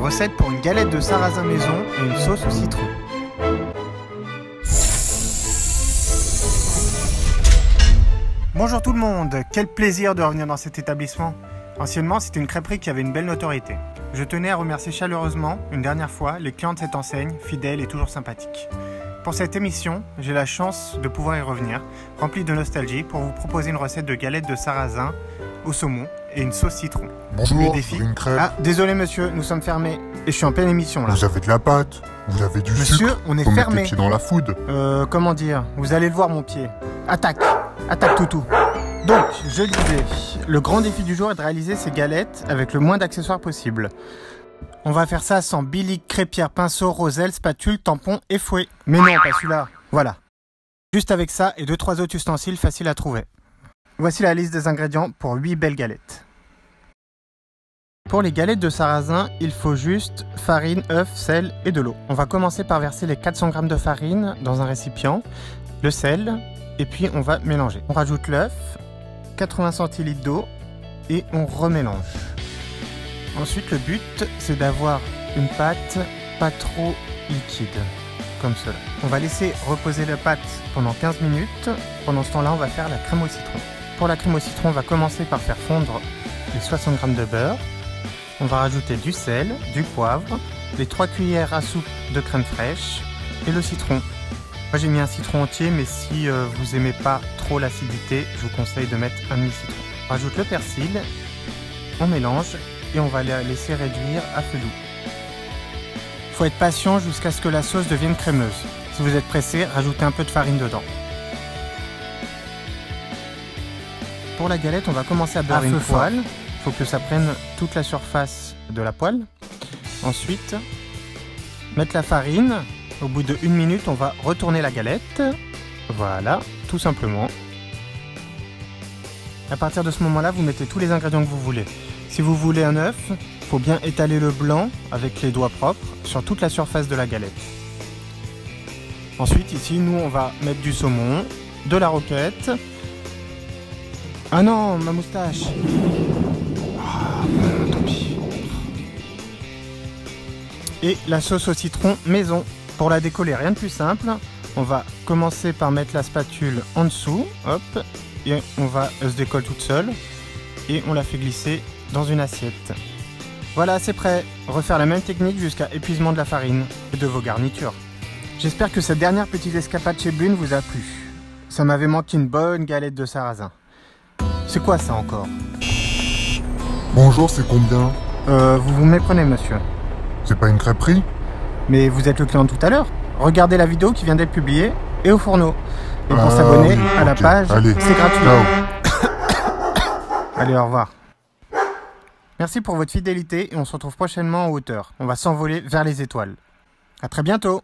Recette pour une galette de sarrasin maison et une sauce au citron. Bonjour tout le monde, quel plaisir de revenir dans cet établissement. Anciennement, c'était une crêperie qui avait une belle notoriété. Je tenais à remercier chaleureusement, une dernière fois, les clients de cette enseigne, fidèles et toujours sympathiques. Pour cette émission, j'ai la chance de pouvoir y revenir, rempli de nostalgie, pour vous proposer une recette de galette de sarrasin au saumon et une sauce citron. Bonjour, le défi... une crêpe. Ah, désolé monsieur, nous sommes fermés et je suis en pleine émission là. Vous avez de la pâte, vous avez du Monsieur, sucre, on est faut mettre fermé. les pieds dans la food. Comment dire, vous allez le voir mon pied. Attaque toutou. Donc, je disais, le grand défi du jour est de réaliser ces galettes avec le moins d'accessoires possible. On va faire ça sans bilic, crêpière, pinceau, roselle, spatule, tampon et fouet. Mais non, pas celui-là. Voilà. Juste avec ça et 2-3 autres ustensiles faciles à trouver. Voici la liste des ingrédients pour 8 belles galettes. Pour les galettes de sarrasin, il faut juste farine, œuf, sel et de l'eau. On va commencer par verser les 400 g de farine dans un récipient, le sel, et puis on va mélanger. On rajoute l'œuf, 80 centilitres d'eau et on remélange. Ensuite, le but, c'est d'avoir une pâte pas trop liquide, comme cela. On va laisser reposer la pâte pendant 15 minutes. Pendant ce temps-là, on va faire la crème au citron. Pour la crème au citron, on va commencer par faire fondre les 60 g de beurre. On va rajouter du sel, du poivre, les 3 cuillères à soupe de crème fraîche et le citron. Moi j'ai mis un citron entier, mais si vous aimez pas trop l'acidité, je vous conseille de mettre un demi-citron. On rajoute le persil, on mélange et on va la laisser réduire à feu doux. Il faut être patient jusqu'à ce que la sauce devienne crémeuse. Si vous êtes pressé, rajoutez un peu de farine dedans. Pour la galette, on va commencer à beurrer une poêle. Il faut que ça prenne toute la surface de la poêle. Ensuite, mettre la farine. Au bout de 1 minute, on va retourner la galette. Voilà, tout simplement. À partir de ce moment-là, vous mettez tous les ingrédients que vous voulez. Si vous voulez un œuf, il faut bien étaler le blanc avec les doigts propres sur toute la surface de la galette. Ensuite, ici, nous, on va mettre du saumon, de la roquette. Ah non, ma moustache. Tant pis. Et la sauce au citron maison. Pour la décoller, rien de plus simple. On va commencer par mettre la spatule en dessous. Hop. Et on va, elle se décolle toute seule. Et on la fait glisser dans une assiette. Voilà, c'est prêt. Refaire la même technique jusqu'à épuisement de la farine et de vos garnitures. J'espère que cette dernière petite escapade chez Blune vous a plu. Ça m'avait manqué une bonne galette de sarrasin. C'est quoi ça encore? Bonjour, c'est combien? Vous vous méprenez, monsieur. C'est pas une crêperie? Mais vous êtes le client de tout à l'heure. Regardez la vidéo qui vient d'être publiée et au fourneau. Et pour s'abonner à la page, c'est gratuit. Ciao. Allez, au revoir. Merci pour votre fidélité et on se retrouve prochainement en hauteur. On va s'envoler vers les étoiles. À très bientôt.